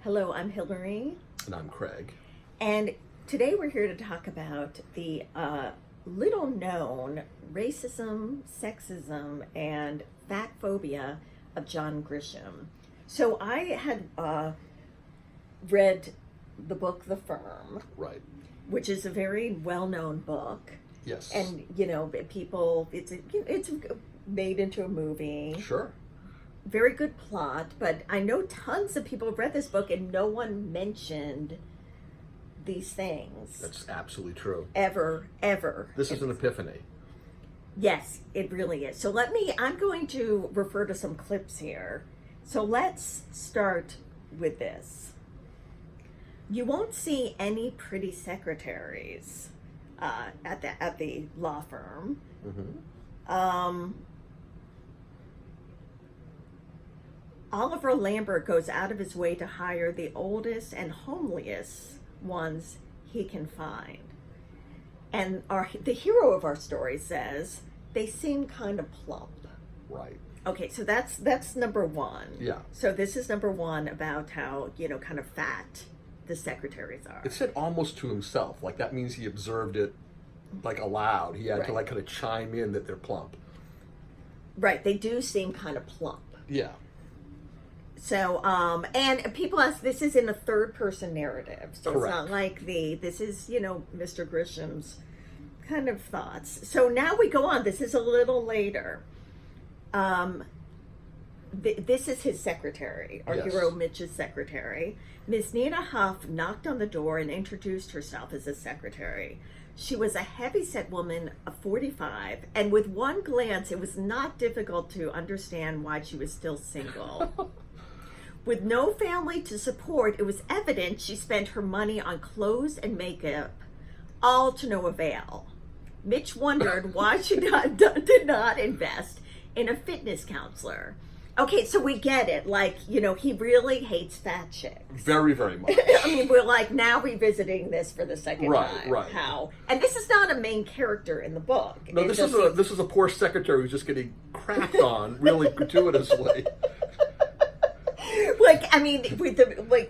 Hello, I'm Hilary. And I'm Craig. And today we're here to talk about the little known racism, sexism, and fat phobia of John Grisham. So I had read the book The Firm, Right. which is a very well-known book. Yes. And, it's made into a movie. Sure. Very good plot, but I know tons of people have read this book and no one mentioned these things. That's absolutely true. Ever. This is an epiphany. Yes, it really is. So I'm going to refer to some clips here. So let's start with this. You won't see any pretty secretaries at the law firm. Mm-hmm. Oliver Lambert goes out of his way to hire the oldest and homeliest ones he can find. And the hero of our story says, they seem kind of plump. Right. Okay, so that's number one. Yeah. So this is number one about how, kind of fat the secretaries are. It said almost to himself. Like that means he observed it like aloud. He had to like kind of chime in that they're plump. Right, they do seem kind of plump. Yeah. So, and people ask, this is in a third person narrative. So Correct. It's not like this is, Mr. Grisham's kind of thoughts. So now we go on. This is a little later. This is his secretary, our hero Mitch's secretary. Miss Nina Huff knocked on the door and introduced herself as a secretary. She was a heavy-set woman of 45, and with one glance, it was not difficult to understand why she was still single. With no family to support, it was evident she spent her money on clothes and makeup, all to no avail. Mitch wondered why she did not invest in a fitness counselor. Okay, so we get it. He really hates fat chicks. Very, very much. I mean, we're now revisiting this for the second time. Right. How? And this is not a main character in the book. No, this is a poor secretary who's just getting crapped on really gratuitously.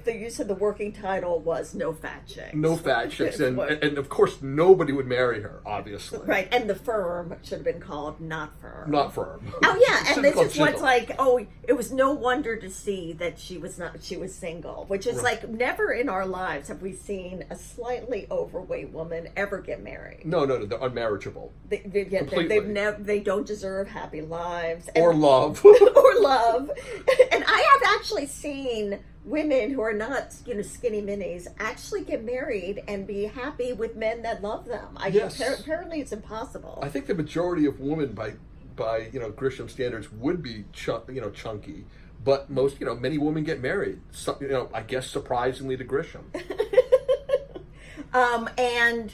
The use of the working title was No Fat Chicks. No fat chicks, and of course nobody would marry her, obviously. Right, and the firm should have been called Not Firm. Not Firm. Oh yeah, and this is what's it was no wonder to see that she was single, which is never in our lives have we seen a slightly overweight woman ever get married. No, they're unmarriageable. They don't deserve happy lives. Or love. Or love. And I have actually seen women who are not, skinny minis actually get married and be happy with men that love them. Apparently it's impossible. I think the majority of women by Grisham standards would be chunky, but most many women get married. I guess surprisingly to Grisham. And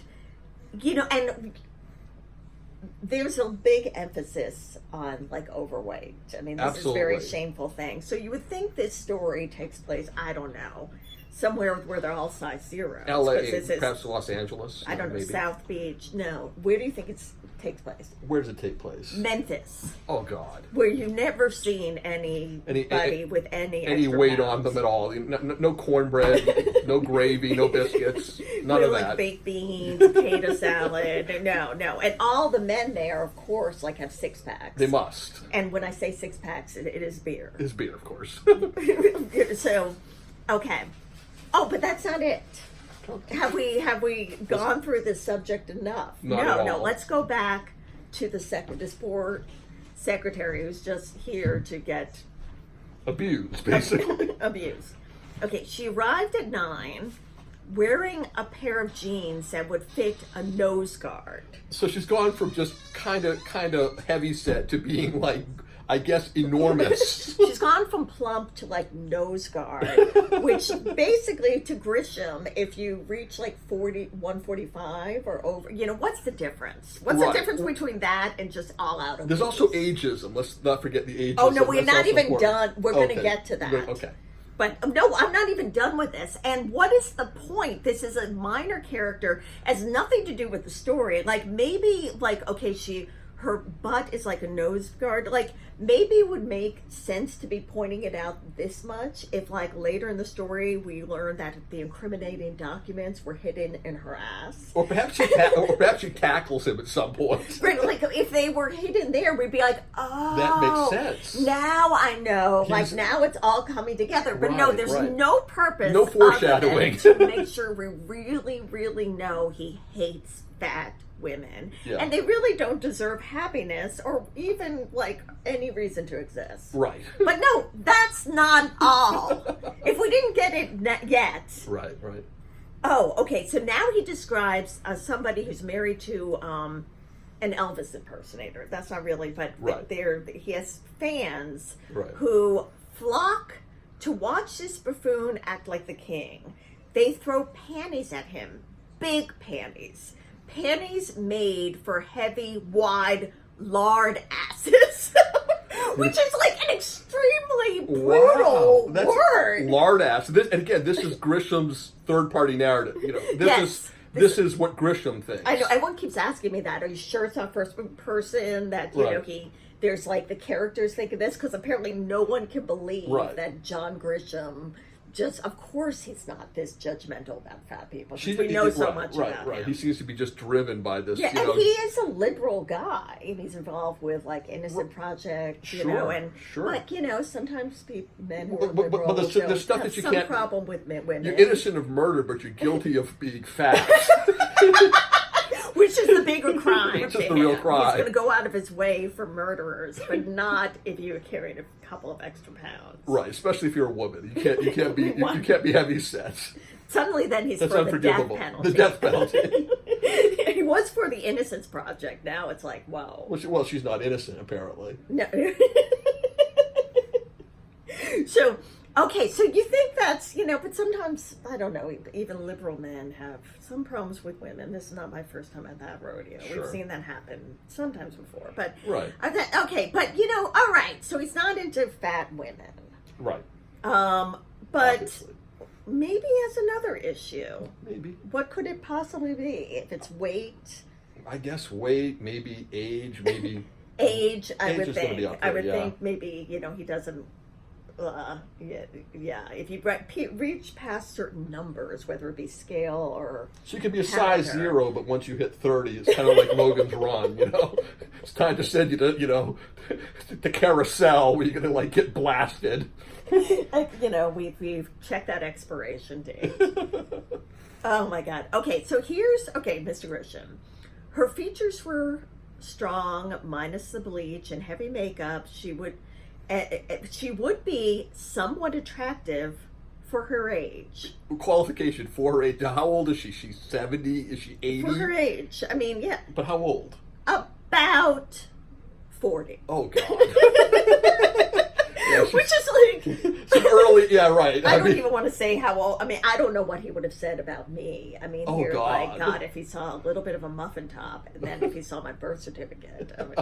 there's a big emphasis on overweight. I mean, this is a very shameful thing. So you would think this story takes place, I don't know, somewhere where they're all size zero. L.A., perhaps Los Angeles. I don't know, maybe. South Beach. No. Where do you think it takes place? Where does it take place? Memphis. Oh, God. Where you've never seen anybody with any weight pounds. on them at all. No cornbread, no gravy, no biscuits, none of that. Baked beans, potato salad. No. And all the men there, of course, have six packs. They must. And when I say six packs, it is beer. It's beer, of course. So, okay. Oh, but that's not it. Have we gone through this subject enough? No. Let's go back to this poor secretary who's just here to get abused, basically. Abused. Okay, she arrived at 9, wearing a pair of jeans that would fit a nose guard. So she's gone from just kind of heavy set to being I guess enormous. She's gone from plump to nose guard, which basically to Grisham, if you reach 145 or over, what's the difference? What's the difference between that and just all out of? There's also ageism. Let's not forget the ageism. Oh no, we're not even done. We're going to get to that. Okay. But no, I'm not even done with this. And what is the point? This is a minor character, has nothing to do with the story. Maybe okay, her butt is like a nose guard. Like, maybe it would make sense to be pointing it out this much if, like, later in the story we learned that the incriminating documents were hidden in her ass. Or perhaps she tackles him at some point. Right, like, if they were hidden there, we'd be like, oh, that makes sense. Now I know. Like, now it's all coming together. But no, there's no purpose. No foreshadowing. To make sure we really, really know he hates fat women. Yeah. And they really don't deserve happiness or even, like, any reason to exist. Right. But no, that's not all. If we didn't get it yet. Right. Oh, okay. So now he describes somebody who's married to an Elvis impersonator. That's not really, but he has fans who flock to watch this buffoon act like the king. They throw panties at him. Big panties. Panties made for heavy, wide, lard asses. Which is like an extremely brutal word. Lard ass. And again, this is Grisham's third-party narrative. You know, this is what Grisham thinks. I know. Everyone keeps asking me that. Are you sure it's not first person? That you know there's like the characters think of this, because apparently no one can believe that John Grisham. Of course, he's not this judgmental about fat people. We know so much about him. He seems to be just driven by this. Yeah, and he is a liberal guy, and he's involved with like Innocent Project, you know, and but you know, sometimes men who are liberal but the stuff that you some can't problem with women. You're innocent of murder, but you're guilty of being fat. Which is the bigger crime. Which is the real crime. He's going to go out of his way for murderers, but not if you're carrying a couple of extra pounds. Right, especially if you're a woman. You can't be heavy set. Suddenly, then he's That's for unforgivable. The death penalty. The death penalty. He was for the Innocence Project. Now it's like, whoa. Well, she's not innocent, apparently. No. So. Okay, so you think that's, you know, but sometimes, I don't know, even liberal men have some problems with women. This is not my first time at that rodeo. Sure. We've seen that happen sometimes before. But okay, but, you know, all right, so he's not into fat women. Right. But obviously. Maybe he has another issue. Maybe. What could it possibly be? If it's weight? I guess weight, maybe age, maybe... Age, I would think. There, I would think maybe, you know, he doesn't... if you reach past certain numbers, whether it be scale or so you could be a size 0, but once you hit 30, it's kind of like Logan's Run, you know. It's time to send you to, you know, to carousel where you're gonna like get blasted. You know, we've checked that expiration date. Oh my God. Okay, so here's Mr. Grisham. Her features were strong, minus the bleach and heavy makeup. She would be somewhat attractive for her age. Qualification for her age. How old is she? She's 70? Is she 80? For her age. I mean, yeah. But how old? About 40. Oh, God. Yeah, which is like some early. Yeah, right. I don't even want to say how old. I mean, I don't know what he would have said about me. I mean, like, God, if he saw a little bit of a muffin top, and then if he saw my birth certificate. I mean,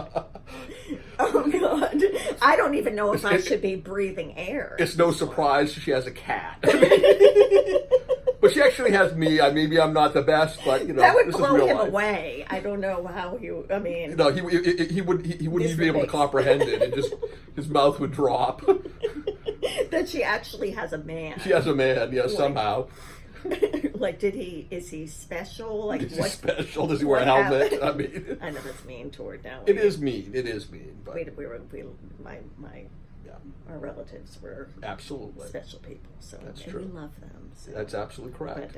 oh God, I don't even know if I should be breathing air. It's no surprise she has a cat. But she actually has me. Maybe I'm not the best, but you know, that would this blow is real him life. away. I don't know how he. I mean, no, he wouldn't even be able to comprehend it, and just his mouth would drop. That she actually has a man. She has a man, yeah, somehow. Like, is he special? Like, is he special? Does he wear a helmet? I mean, I know that's mean toward now. It is mean. But our relatives were absolutely special people. So that's true. We love them. So. That's absolutely correct.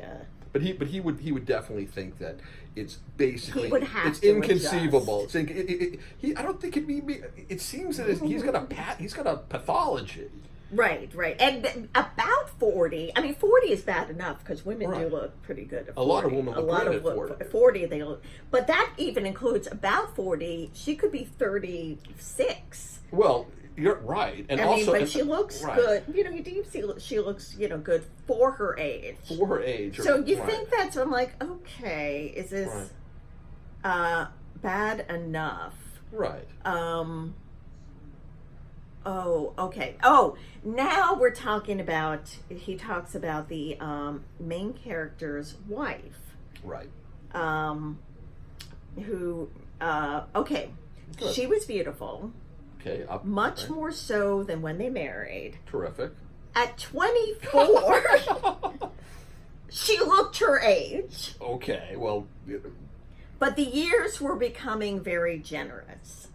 But he would definitely think that it's basically it's inconceivable. I don't think it'd be. It seems that he's got a pathology. Right, and about 40. I mean, 40 is bad enough because women do look pretty good at 40. A lot of women look good at 40. They look, but that even includes about 40. She could be 36. Well, you're right, and but she looks good. You know, you do see she looks, you know, good for her age. For her age. So you think that's? I'm like, okay, is this bad enough? Right. Oh, okay. Oh, now we're talking about, he talks about the main character's wife. Right. Who, okay. Good. She was beautiful. Okay. Much more so than when they married. Terrific. At 24, she looked her age. Okay, well... But the years were becoming very generous.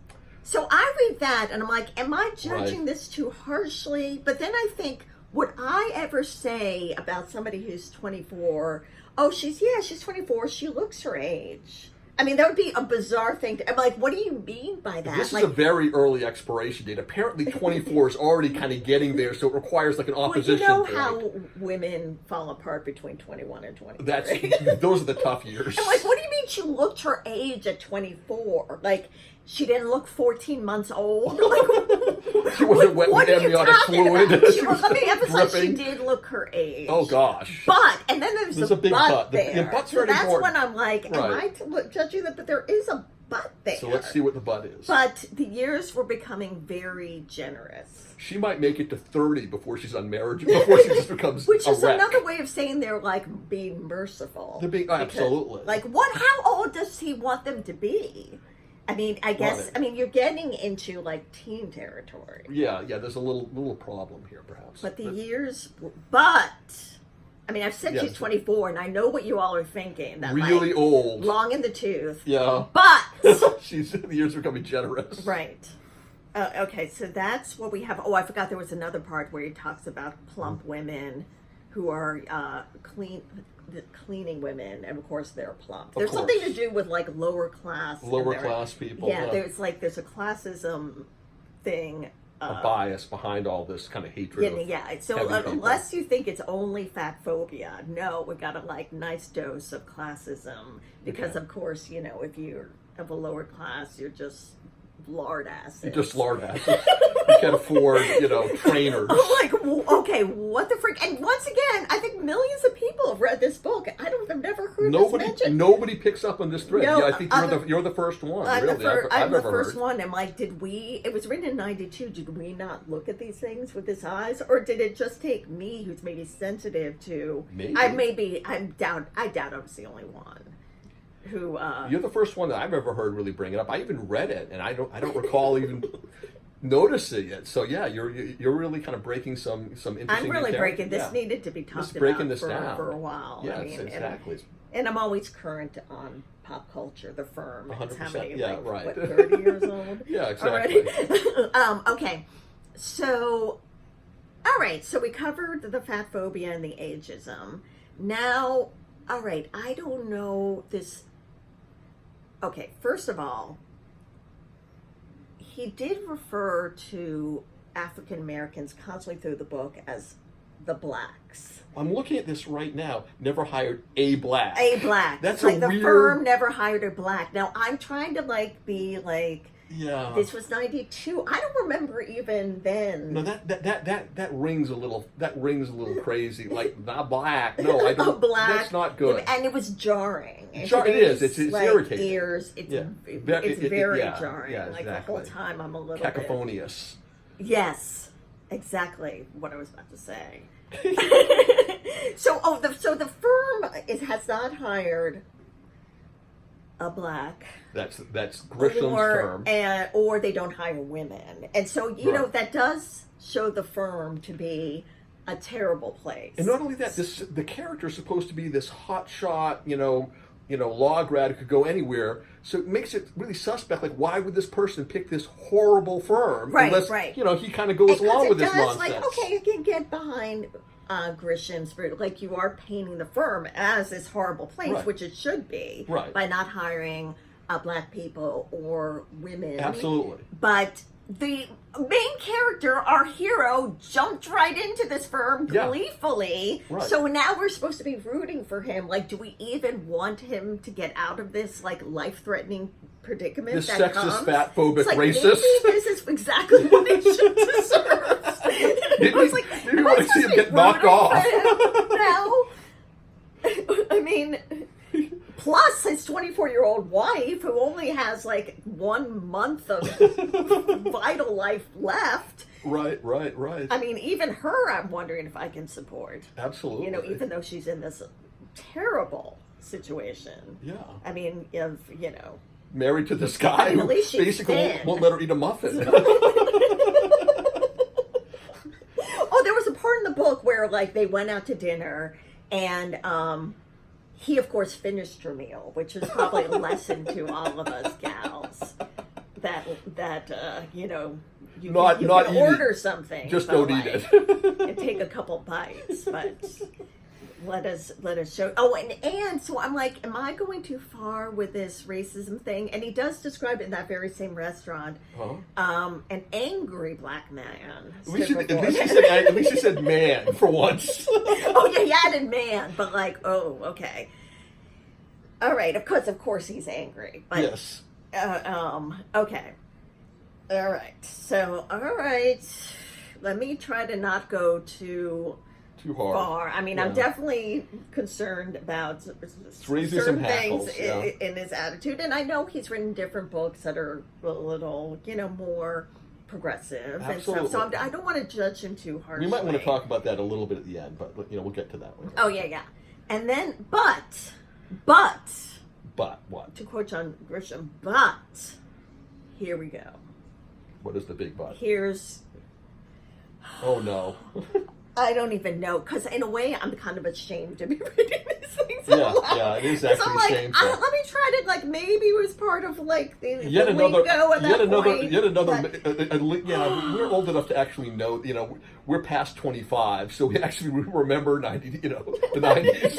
So I read that and I'm like, am I judging this too harshly? But then I think, would I ever say about somebody who's 24, oh, she's 24, she looks her age? I mean, that would be a bizarre thing. I'm like, what do you mean by that? This is a very early expiration date. Apparently 24 is already kind of getting there, so it requires like an opposition. Well, you know how women fall apart between 21 and 23. Those are the tough years. I'm like, what do you mean she looked her age at 24? Like, she didn't look 14 months old? Like, she wasn't wet with amniotic fluid. Let me emphasize, she did look her age. Oh, gosh. But, and then there's a big butt there. The butt's so very that's important. when I'm like, am I judging that? But there is a butt there. So let's see what the butt is. But the years were becoming very generous. She might make it to 30 before she's unmarried, before she just becomes Which is a wreck. another way of saying they're like being merciful. They're being, absolutely. Like, how old does he want them to be? I mean, I guess, you're getting into like teen territory. Yeah, there's a little problem here, perhaps. But I've said she's 24, and I know what you all are thinking. That really old. Long in the tooth. Yeah. But! The years are becoming generous. Right. Okay, so that's what we have. Oh, I forgot there was another part where he talks about plump women who are cleaning women, and of course they're plump. There's something to do with like lower class people. Yeah, there's a classism thing, a bias behind all this kind of hatred. So unless you think it's only fat phobia, no, we got a nice dose of classism because of course if you're of a lower class, you're just lard asses. You're just lard asses. You can't afford, trainers. I'm like, okay, what the freak? And once again, I think millions of people have read this book. I've never heard this mentioned. Nobody picks up on this thread. No, I think you're the first one. I'm really. I'm the first one. I'm like, it was written in 92. Did we not look at these things with his eyes? Or did it just take me, who's maybe sensitive to... Maybe. I doubt I was the only one. Who you're the first one that I've ever heard really bring it up. I even read it, and I don't recall even noticing it. So yeah, you're really kind of breaking some interesting. I'm really breaking this. Needed to be talked about for a while. Yes, exactly. And I'm always current on pop culture. The Firm. 100%. What, 30 years old? Yeah, exactly. Okay, so all right. So we covered the fat phobia and the ageism. Now, all right. I don't know this. Okay, first of all, he did refer to African Americans constantly through the book as the blacks. I'm looking at this right now. Never hired a black. A black. That's the Firm never hired a black. Now I'm trying to be like. Yeah. This was 92. I don't remember even then. No, that rings a little. That rings a little crazy. Like not black. No, I don't. Black. That's not good. And it was jarring. It is. It's irritating. Ears. It's very jarring. Yeah, exactly. The whole time I'm a little cacophonious. Yes, exactly what I was about to say. So the Firm has not hired a black. That's Grisham's Firm. Or they don't hire women. And so, that does show the Firm to be a terrible place. And not only that, the character is supposed to be this hotshot, law grad who could go anywhere. So it makes it really suspect. Like, why would this person pick this horrible firm? Unless, he kind of goes along with this nonsense. Like, okay, I can get behind Grisham's, like you are painting the Firm as this horrible place, which it should be, by not hiring black people or women. Absolutely. But the main character, our hero, jumped right into this Firm gleefully. Right. So now we're supposed to be rooting for him. Like, do we even want him to get out of this life-threatening predicament? This sexist, fat phobic, racist. Maybe this is exactly what he should deserve. Maybe we want to see him get knocked off. Now, I mean, plus his 24-year-old wife, who only has 1 month of vital life left. Right. I mean, even her, I'm wondering if I can support. Absolutely. Even though she's in this terrible situation. Yeah. I mean, married to this guy who basically won't let her eat a muffin. Oh, there was a part in the book where, like, they went out to dinner, and he, of course, finished her meal, which is probably a lesson to all of us gals that you know, you can order something, just don't eat it, and take a couple bites, but. Let us show. Oh, and so I'm like, am I going too far with this racism thing? And he does describe it in that very same restaurant. An angry black man. At least he said man for once. Oh yeah, he added man, but like, oh, okay. All right, of course he's angry. But, yes. Okay. All right. So, all right. Let me try to not go too far. I mean, I'm definitely concerned about certain things in his attitude, and I know he's written different books that are a little, you know, more progressive and stuff. So I don't want to judge him too harshly. We might want to talk about that a little bit at the end, but you know, we'll get to that later. Oh yeah. And then, but what? To quote John Grisham, but here we go. What is the big but? Oh no. I don't even know, because in a way I'm kind of ashamed to be reading these things. Yeah, it is actually shameful. Let me try to, like, maybe it was part of, like, yet another. We're old enough to actually know. You know, we're past 25, so we actually remember the 90s.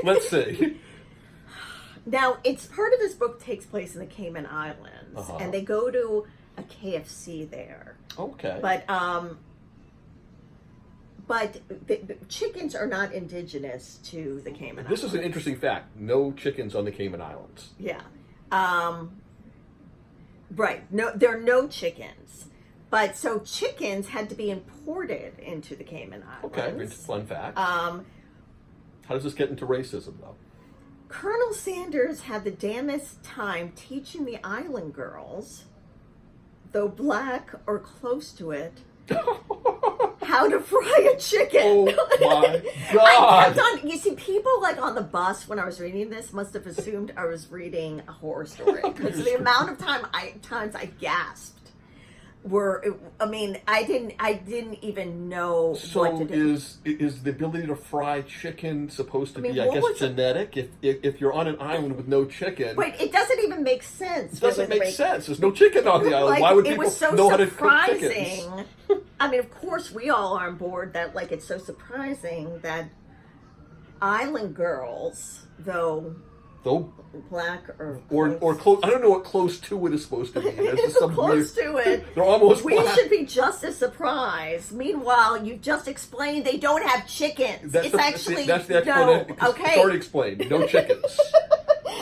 Let's see. Now, it's part of this book takes place in the Cayman Islands, and they go to a KFC there. Okay, But the chickens are not indigenous to the Cayman Islands. This is an interesting fact. No chickens on the Cayman Islands. Yeah. Right. No, there are no chickens. But so chickens had to be imported into the Cayman Islands. Okay, fun fact. How does this get into racism, though? Colonel Sanders had the damnest time teaching the island girls, though black or close to it, how to fry a chicken. Oh my God! You see, people like on the bus when I was reading this must have assumed I was reading a horror story, because the amount of times I gasped I didn't even know what to do. Is the ability to fry chicken supposed to be, I guess, genetic? If you're on an island with no chicken, wait, it doesn't even make sense. It doesn't make sense. There's no chicken on the island. Why would people know how to cook chickens? I mean, of course, we all are on board that, like, it's so surprising that island girls, though black or close. I don't know what close to it is supposed to be. Close to it. They're almost. We should be just as surprised. Meanwhile, you just explained they don't have chickens. That's the explanation. Okay. It's already explained. No chickens.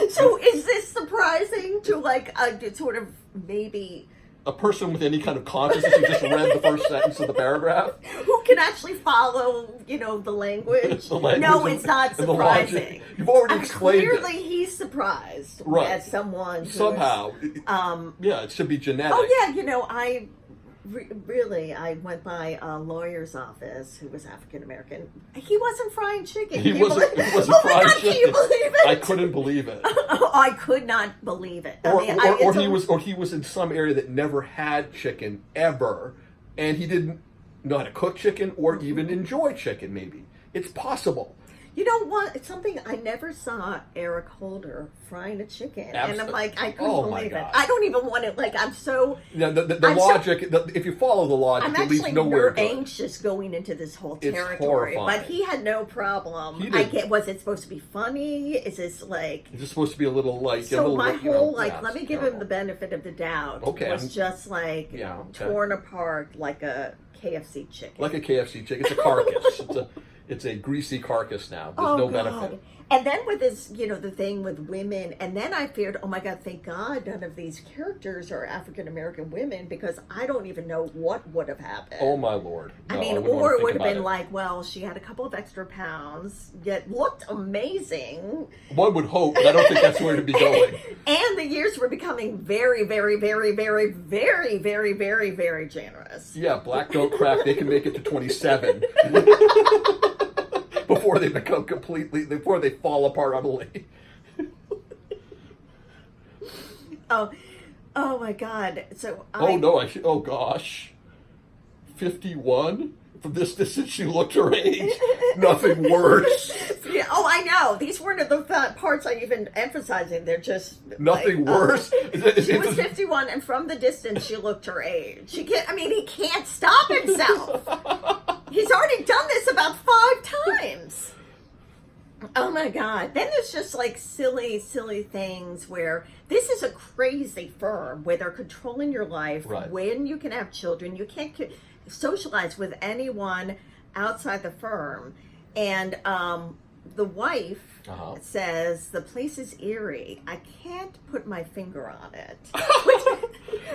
So is this surprising to, like, sort of maybe a person with any kind of consciousness who just read the first sentence of the paragraph? Who can actually follow, the language? No, it's not surprising. You've already explained clearly, he's surprised as someone who somehow. It should be genetic. Oh yeah, I went by a lawyer's office who was African American. He wasn't frying chicken. He wasn't frying chicken. Can you believe it? I couldn't believe it. I could not believe it. He was in some area that never had chicken ever, and he didn't know how to cook chicken or even enjoy chicken. Maybe it's possible. You know what? It's something I never saw Eric Holder frying a chicken, and I'm like, I couldn't believe it. I don't even want to. Like, I'm so. Yeah, the logic. If you follow the logic, I'm it leads nowhere. I'm actually anxious going into this whole territory, it's horrifying. But he had no problem. Was it supposed to be funny? Is this like? Is this supposed to be a little like? So my whole let me give him the benefit of the doubt. Okay, was just like torn apart like a KFC chicken. Like a KFC chicken, it's a carcass. It's a greasy carcass now. There's no benefit. And then with this, the thing with women, and then I feared, oh my God, thank God none of these characters are African American women, because I don't even know what would have happened. Oh my Lord. No, or it would have been like, well, she had a couple of extra pounds, yet looked amazing. One would hope, but I don't think that's where to be going. And the years were becoming very, very, very, very, very, very, very, very generous. Yeah, black don't crack. They can make it to 27. Before they fall apart utterly. Oh my God! So oh gosh, 51. From this distance, she looked her age. Nothing worse. Yeah, oh, I know. These weren't the parts I'm even emphasizing. They're just nothing worse. She was 51, and from the distance, she looked her age. He can't stop himself. He's already done this about 5 times. Oh my God. Then there's just like silly things where this is a crazy firm where they're controlling your life, right. When you can have children. You can't socialize with anyone outside the firm. And the wife says, the place is eerie. I can't put my finger on it.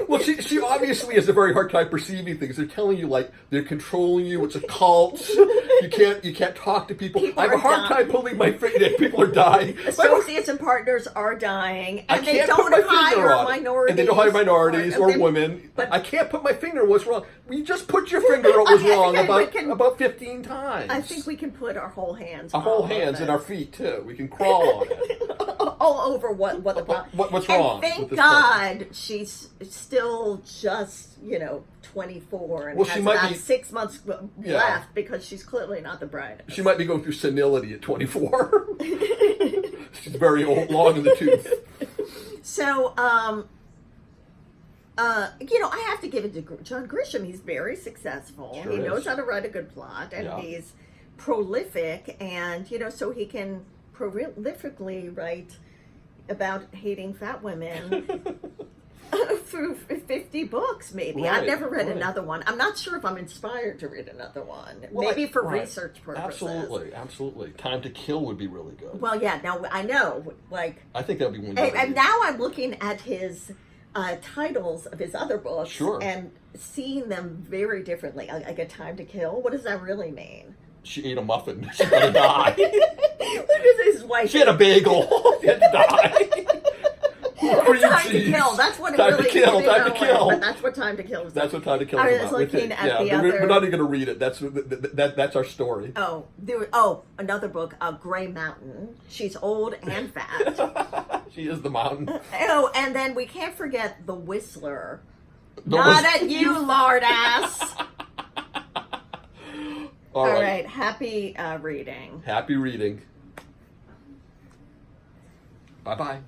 Well, she obviously has a very hard time perceiving things. They're telling you, like, they're controlling you. It's a cult. You can't talk to people. I have a hard time pulling my finger. People are dying. Associates and partners are dying, and they don't hire minorities. And they don't hire minorities or women. But I can't put my finger on what's wrong. You just put your finger on what was wrong about 15 times. I think we can put our whole hands. Our whole hands and our feet too. We can crawl on it. All over what the problem. What's wrong? Thank God she's still just 24 and has about 6 months left because she's clearly not the brightest. She might be going through senility at 24. She's very old, long in the tooth. So, I have to give it to John Grisham. He's very successful. He knows how to write a good plot, and he's prolific, and so he can prolifically write about hating fat women through 50 books, maybe. I've never read another one. I'm not sure if I'm inspired to read another one. Maybe for research purposes. Absolutely. Time to Kill would be really good. Well, yeah, now I know, I think that would be one. And now I'm looking at his titles of his other books and seeing them very differently. Like A Time to Kill, what does that really mean? She ate a muffin. She's gonna die. What is his wife? She had a bagel. She had to die. Time to Kill. That's what it really is. Time to Kill. But that's what Time to Kill is. That's what Time to Kill is about. I was looking at the other. We're not even going to read it. That's our story. Another book, Gray Mountain. She's old and fat. She is the mountain. And then we can't forget The Whistler. Not at you, lard ass. All right. Happy reading. Happy reading. Bye-bye.